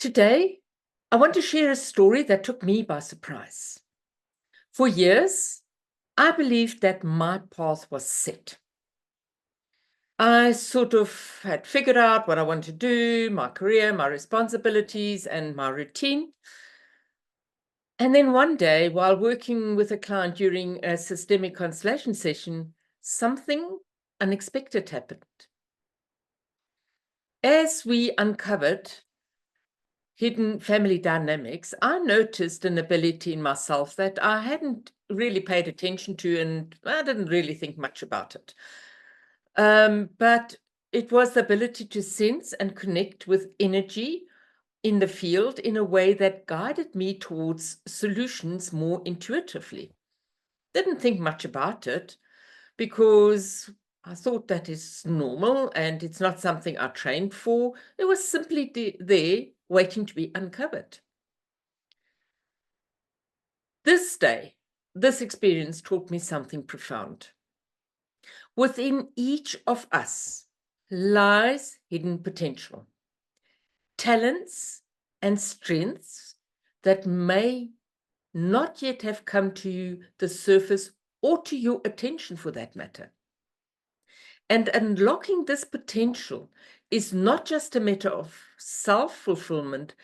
Today, I want to share a story that took me by surprise. For years, I believed that my path was set. I sort of had figured out what I want to do, my career, my responsibilities, and my routine. And then one day, while working with a client during a systemic constellation session, something unexpected happened. As we uncovered hidden family dynamics, I noticed an ability in myself that I hadn't really paid attention to, and I didn't really think much about it. But it was the ability to sense and connect with energy in the field in a way that guided me towards solutions more intuitively. Didn't think much about it because I thought that is normal and it's not something I trained for. It was simply there waiting to be uncovered. This day, this experience taught me something profound. Within each of us lies hidden potential, talents, and strengths that may not yet have come to the surface or to your attention for that matter. And unlocking this potential is not just a matter of self-fulfillment,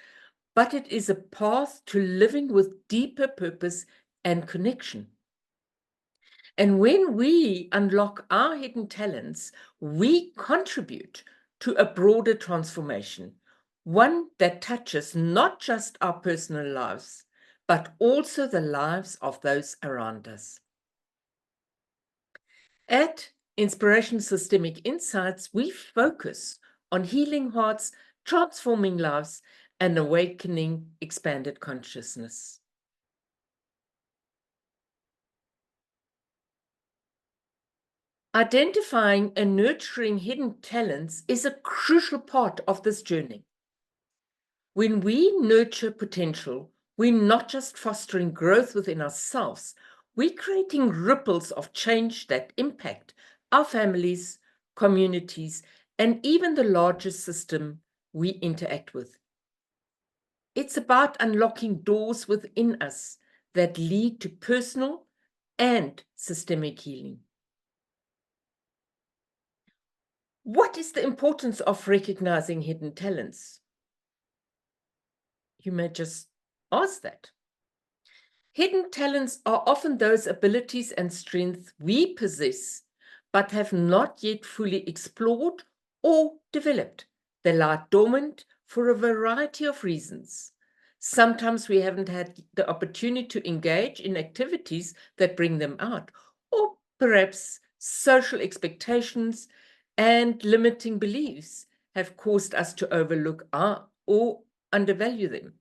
but it is a path to living with deeper purpose and connection. And when we unlock our hidden talents, we contribute to a broader transformation, one that touches not just our personal lives, but also the lives of those around us. At Inspirational Systemic Insights, we focus on healing hearts, transforming lives, and awakening expanded consciousness. Identifying and nurturing hidden talents is a crucial part of this journey. When we nurture potential, we're not just fostering growth within ourselves, we're creating ripples of change that impact our families, communities, and even the larger system we interact with. It's about unlocking doors within us that lead to personal and systemic healing. What is the importance of recognizing hidden talents? You may just ask that. Hidden talents are often those abilities and strengths we possess, but have not yet fully explored or developed. They lie dormant for a variety of reasons. Sometimes we haven't had the opportunity to engage in activities that bring them out, or perhaps social expectations and limiting beliefs have caused us to overlook or undervalue them.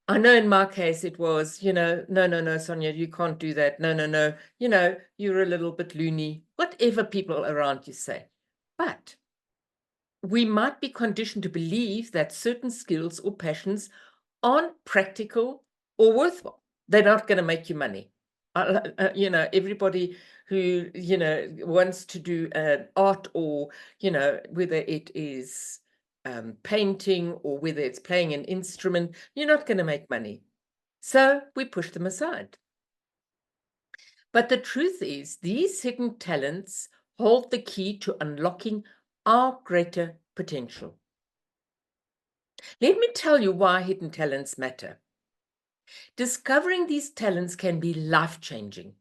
I know in my case it was, no, Sonia, you can't do that. No, you're a little bit loony, whatever people around you say. But we might be conditioned to believe that certain skills or passions aren't practical or worthwhile. They're not going to make you money. Everybody who, wants to do art or, whether it is painting or whether it's playing an instrument, you're not going to make money. So we push them aside. But the truth is, these hidden talents hold the key to unlocking our greater potential. Let me tell you why hidden talents matter. Discovering these talents can be life-changing.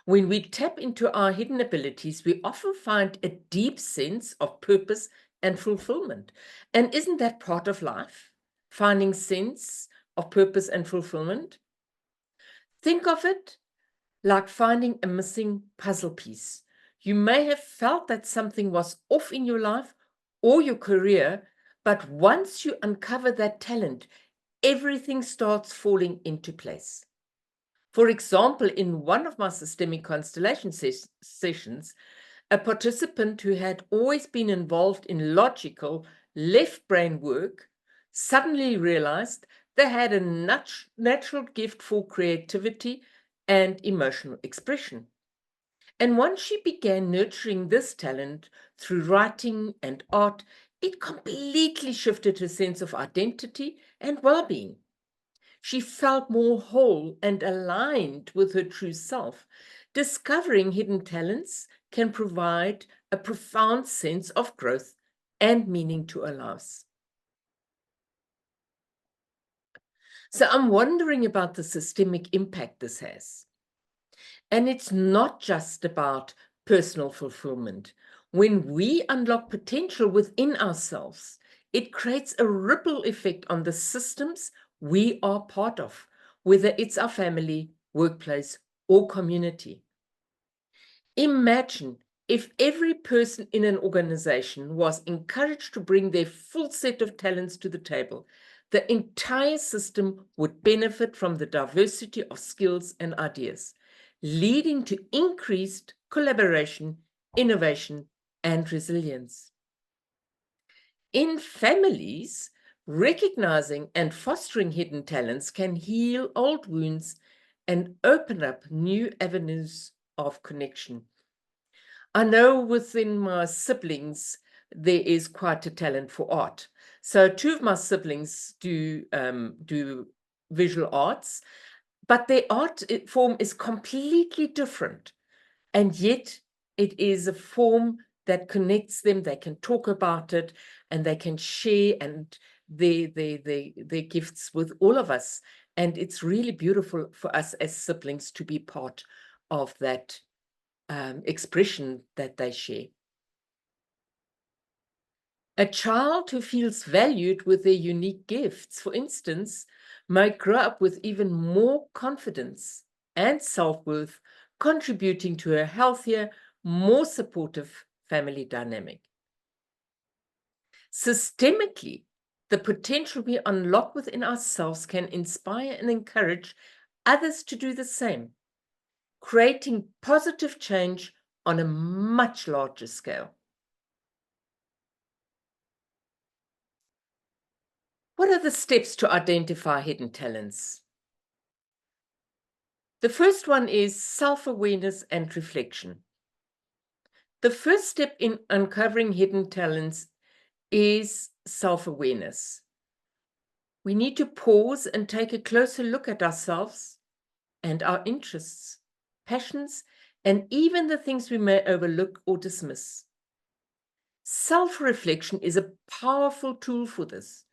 When we tap into our hidden abilities, we often find a deep sense of purpose and fulfillment. And isn't that part of life? Finding sense of purpose and fulfillment? Think of it like finding a missing puzzle piece. You may have felt that something was off in your life or your career, but once you uncover that talent, everything starts falling into place. For example, in one of my systemic constellation sessions, a participant who had always been involved in logical left brain work suddenly realized they had a natural gift for creativity and emotional expression. And once she began nurturing this talent through writing and art, It completely shifted her sense of identity and well-being. She felt more whole and aligned with her true self. Discovering hidden talents can provide a profound sense of growth and meaning to our lives. So I'm wondering about the systemic impact this has. And it's not just about personal fulfillment. When we unlock potential within ourselves, it creates a ripple effect on the systems we are part of, whether it's our family, workplace, or community. Imagine if every person in an organization was encouraged to bring their full set of talents to the table. The entire system would benefit from the diversity of skills and ideas, leading to increased collaboration, innovation, and resilience. In families, recognizing and fostering hidden talents can heal old wounds and open up new avenues of connection. I know within my siblings, there is quite a talent for art. So two of my siblings do visual arts, but their art form is completely different. And yet it is a form that connects them. They can talk about it and they can share and their gifts with all of us. And it's really beautiful for us as siblings to be part of that expression that they share. A child who feels valued with their unique gifts, for instance, might grow up with even more confidence and self-worth, contributing to a healthier, more supportive family dynamic. Systemically, the potential we unlock within ourselves can inspire and encourage others to do the same, creating positive change on a much larger scale. What are the steps to identify hidden talents? The first one is self-awareness and reflection. The first step in uncovering hidden talents is self-awareness. We need to pause and take a closer look at ourselves and our interests, passions, and even the things we may overlook or dismiss. Self-reflection is a powerful tool for this.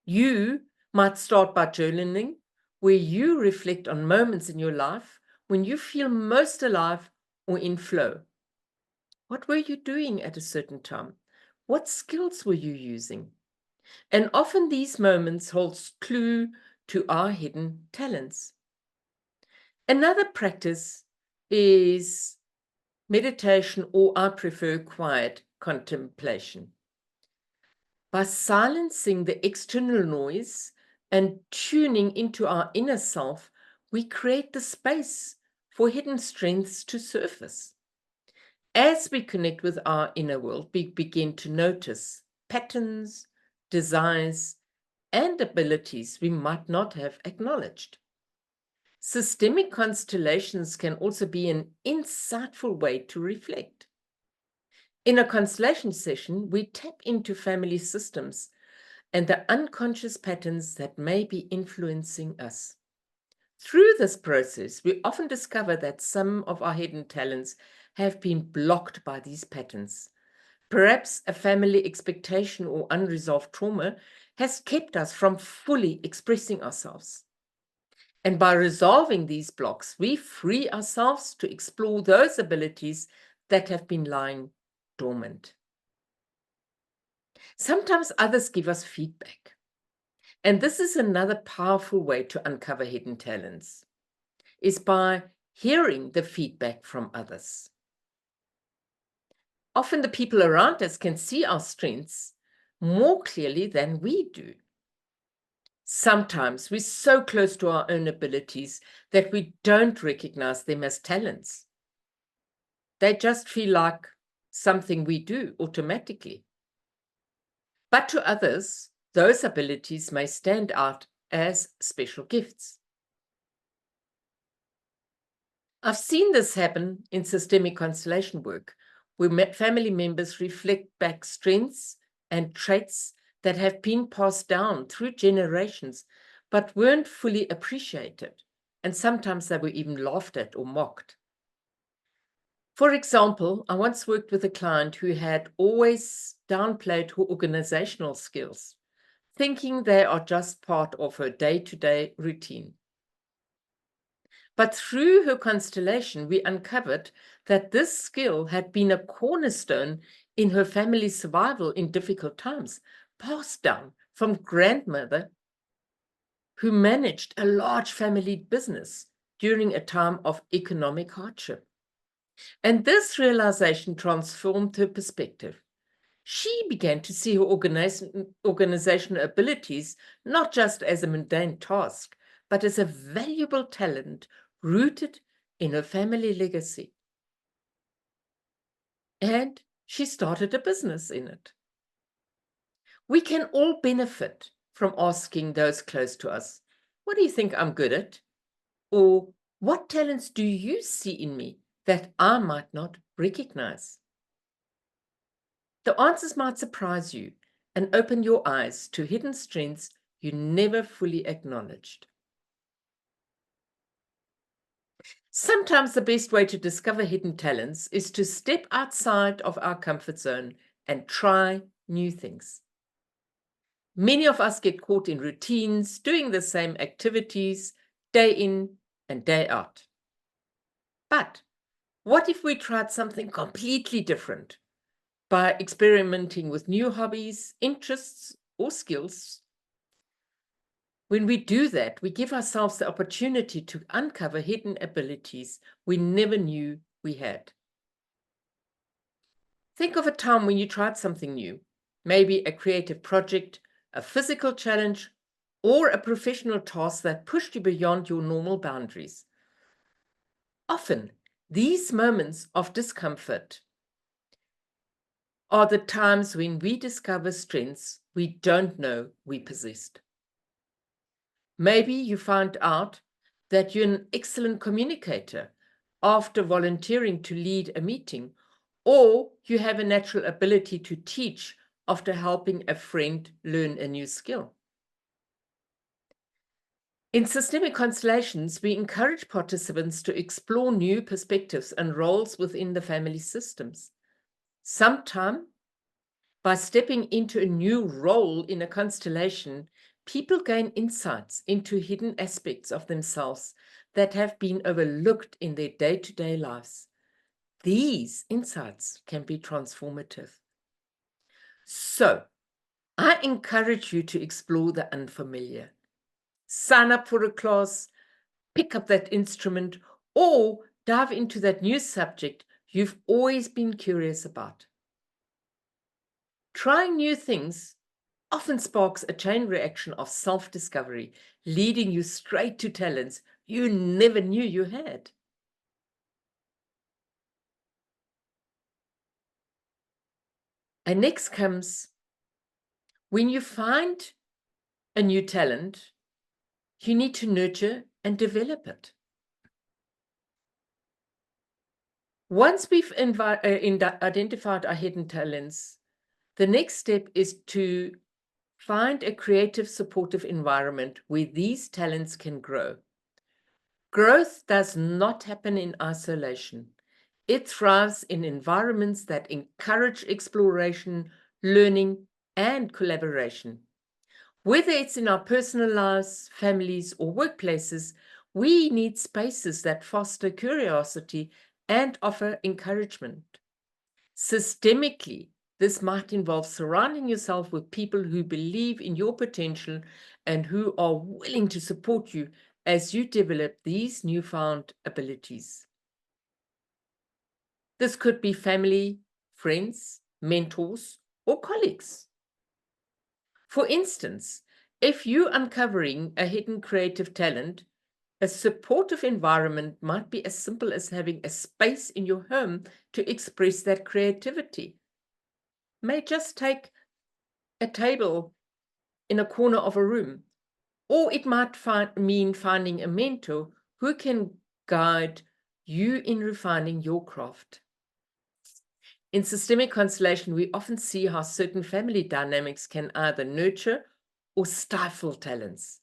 You might start by journaling, where you reflect on moments in your life when you feel most alive or in flow. What were you doing at a certain time? What skills were you using? And often these moments hold clue to our hidden talents. Another practice is meditation, or I prefer quiet contemplation. By silencing the external noise and tuning into our inner self, we create the space for hidden strengths to surface. As we connect with our inner world, we begin to notice patterns, desires, and abilities we might not have acknowledged. Systemic constellations can also be an insightful way to reflect. In a constellation session, we tap into family systems and the unconscious patterns that may be influencing us. Through this process, we often discover that some of our hidden talents have been blocked by these patterns. Perhaps a family expectation or unresolved trauma has kept us from fully expressing ourselves. And by resolving these blocks, we free ourselves to explore those abilities that have been lying dormant. Sometimes others give us feedback. And this is another powerful way to uncover hidden talents, is by hearing the feedback from others. Often the people around us can see our strengths more clearly than we do. Sometimes we're so close to our own abilities that we don't recognize them as talents. They just feel like something we do automatically. But to others, those abilities may stand out as special gifts. I've seen this happen in systemic constellation work, where family members reflect back strengths and traits that have been passed down through generations but weren't fully appreciated. And sometimes they were even laughed at or mocked. For example, I once worked with a client who had always downplayed her organizational skills, thinking they are just part of her day-to-day routine. But through her constellation, we uncovered that this skill had been a cornerstone in her family's survival in difficult times, passed down from grandmother who managed a large family business during a time of economic hardship. And this realization transformed her perspective. She began to see her organizational abilities not just as a mundane task, but as a valuable talent rooted in her family legacy. And she started a business in it. We can all benefit from asking those close to us, what do you think I'm good at? Or what talents do you see in me that I might not recognize? The answers might surprise you and open your eyes to hidden strengths you never fully acknowledged. Sometimes the best way to discover hidden talents is to step outside of our comfort zone and try new things. Many of us get caught in routines, doing the same activities day in and day out. But what if we tried something completely different by experimenting with new hobbies, interests, or skills? When we do that, we give ourselves the opportunity to uncover hidden abilities we never knew we had. Think of a time when you tried something new, maybe a creative project, a physical challenge, or a professional task that pushed you beyond your normal boundaries. Often, these moments of discomfort are the times when we discover strengths we don't know we possessed. Maybe you found out that you're an excellent communicator after volunteering to lead a meeting, or you have a natural ability to teach after helping a friend learn a new skill. In systemic constellations, we encourage participants to explore new perspectives and roles within the family systems. Sometimes, by stepping into a new role in a constellation, people gain insights into hidden aspects of themselves that have been overlooked in their day-to-day lives. These insights can be transformative. So, I encourage you to explore the unfamiliar. Sign up for a class, pick up that instrument, or dive into that new subject you've always been curious about. Trying new things often sparks a chain reaction of self-discovery, leading you straight to talents you never knew you had. And next comes when you find a new talent, you need to nurture and develop it. Once we've identified our hidden talents, the next step is to find a creative, supportive environment where these talents can grow. Growth does not happen in isolation. It thrives in environments that encourage exploration, learning, and collaboration. Whether it's in our personal lives, families, or workplaces, we need spaces that foster curiosity and offer encouragement. Systemically, this might involve surrounding yourself with people who believe in your potential and who are willing to support you as you develop these newfound abilities. This could be family, friends, mentors, or colleagues. For instance, if you're uncovering a hidden creative talent, a supportive environment might be as simple as having a space in your home to express that creativity. May just take a table in a corner of a room, or it might mean finding a mentor who can guide you in refining your craft. In systemic constellation, we often see how certain family dynamics can either nurture or stifle talents.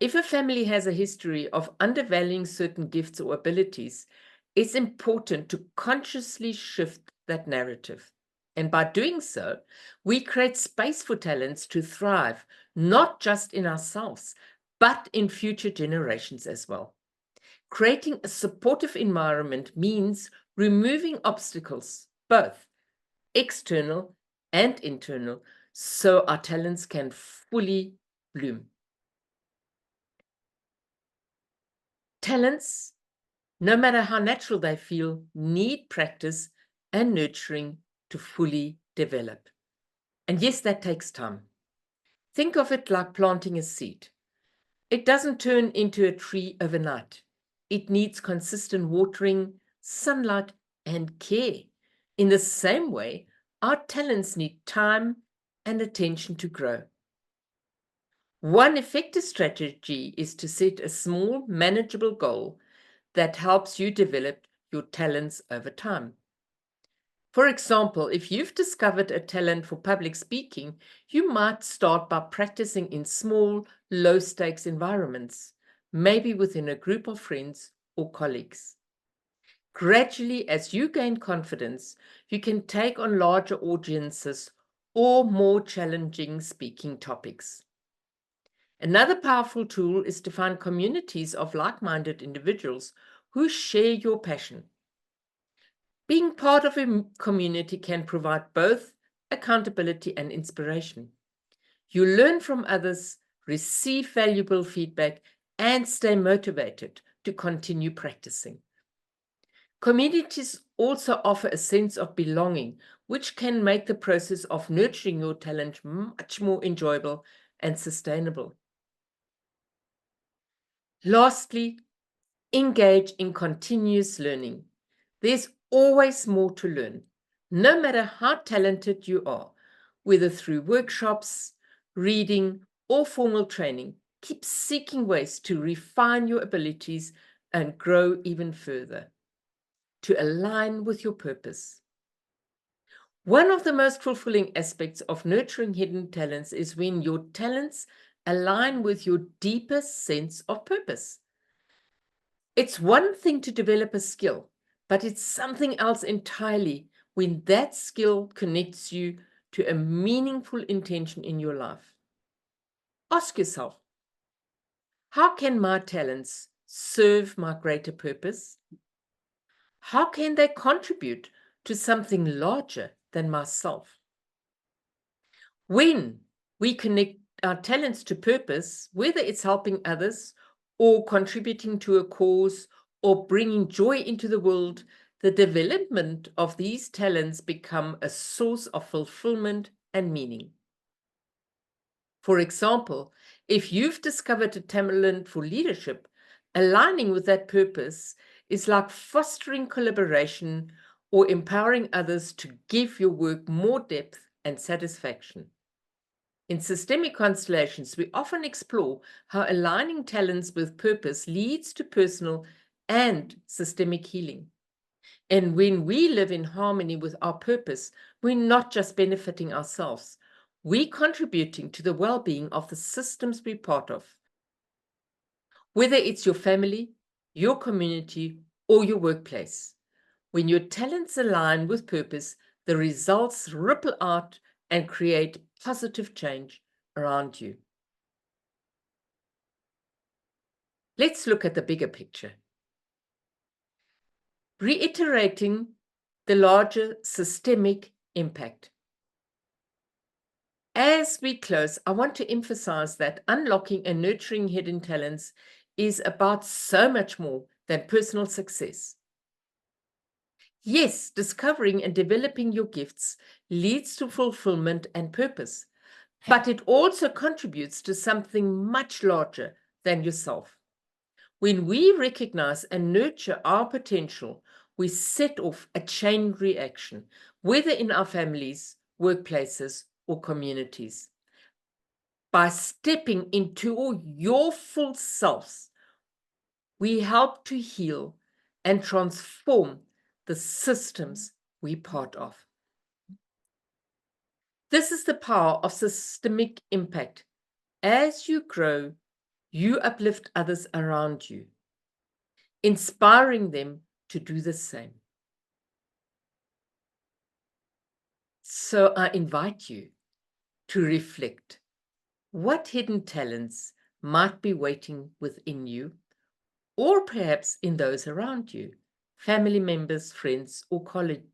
If a family has a history of undervaluing certain gifts or abilities, it's important to consciously shift that narrative. And by doing so, we create space for talents to thrive, not just in ourselves, but in future generations as well. Creating a supportive environment means removing obstacles, both external and internal, so our talents can fully bloom. Talents, no matter how natural they feel, need practice and nurturing to fully develop. And yes, that takes time. Think of it like planting a seed. It doesn't turn into a tree overnight. It needs consistent watering, sunlight, and care. In the same way, our talents need time and attention to grow. One effective strategy is to set a small, manageable goal that helps you develop your talents over time. For example, if you've discovered a talent for public speaking, you might start by practicing in small, low-stakes environments, maybe within a group of friends or colleagues. Gradually, as you gain confidence, you can take on larger audiences or more challenging speaking topics. Another powerful tool is to find communities of like-minded individuals who share your passion. Being part of a community can provide both accountability and inspiration. You learn from others, receive valuable feedback, and stay motivated to continue practicing. Communities also offer a sense of belonging, which can make the process of nurturing your talent much more enjoyable and sustainable. Lastly, engage in continuous learning. There's always more to learn, no matter how talented you are, whether through workshops, reading, or formal training. Keep seeking ways to refine your abilities and grow even further, to align with your purpose. One of the most fulfilling aspects of nurturing hidden talents is when your talents align with your deepest sense of purpose. It's one thing to develop a skill, but it's something else entirely when that skill connects you to a meaningful intention in your life. Ask yourself, how can my talents serve my greater purpose? How can they contribute to something larger than myself? When we connect our talents to purpose, whether it's helping others or contributing to a cause or bringing joy into the world, the development of these talents become a source of fulfillment and meaning. For example, if you've discovered a talent for leadership, aligning with that purpose is like fostering collaboration or empowering others to give your work more depth and satisfaction. In systemic constellations, we often explore how aligning talents with purpose leads to personal and systemic healing. And when we live in harmony with our purpose, we're not just benefiting ourselves, we're contributing to the well-being of the systems we're part of. Whether it's your family, your community, or your workplace, when your talents align with purpose, the results ripple out and create positive change around you. Let's look at the bigger picture. Reiterating the larger systemic impact. As we close, I want to emphasize that unlocking and nurturing hidden talents is about so much more than personal success. Yes, discovering and developing your gifts leads to fulfillment and purpose, but it also contributes to something much larger than yourself. When we recognize and nurture our potential, we set off a chain reaction, whether in our families, workplaces, or communities. By stepping into your full selves, we help to heal and transform the systems we're part of. This is the power of systemic impact. As you grow, you uplift others around you, inspiring them to do the same. So I invite you to reflect. What hidden talents might be waiting within you, or perhaps in those around you, family members, friends, or colleagues,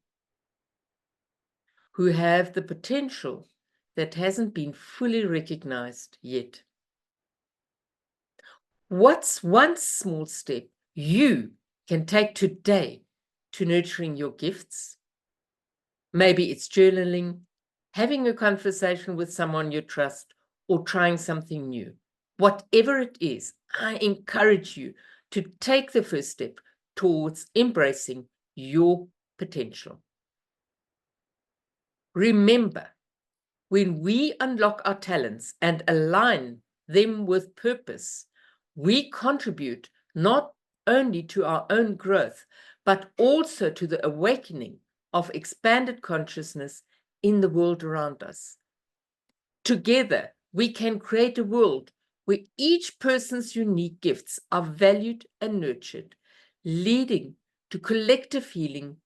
who have the potential that hasn't been fully recognized yet? What's one small step you can take today to nurturing your gifts? Maybe it's journaling, having a conversation with someone you trust, or trying something new. Whatever it is, I encourage you to take the first step towards embracing your potential. Remember, when we unlock our talents and align them with purpose, we contribute not only to our own growth, but also to the awakening of expanded consciousness in the world around us. Together, we can create a world where each person's unique gifts are valued and nurtured, leading to collective healing,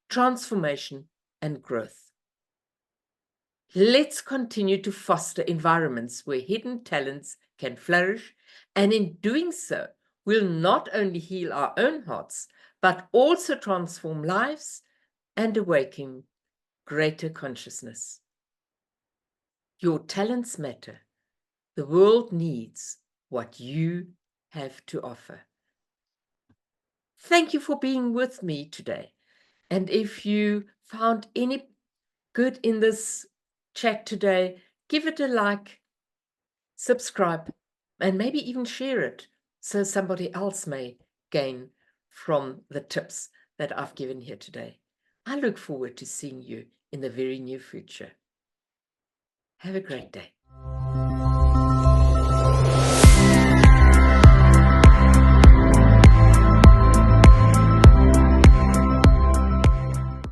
transformation, and growth. Let's continue to foster environments where hidden talents can flourish, and in doing so, we'll not only heal our own hearts, but also transform lives and awaken greater consciousness. Your talents matter. The world needs what you have to offer. Thank you for being with me today. And if you found any good in this chat today, give it a like, subscribe, and maybe even share it so somebody else may gain from the tips that I've given here today. I look forward to seeing you in the very near future. Have a great day.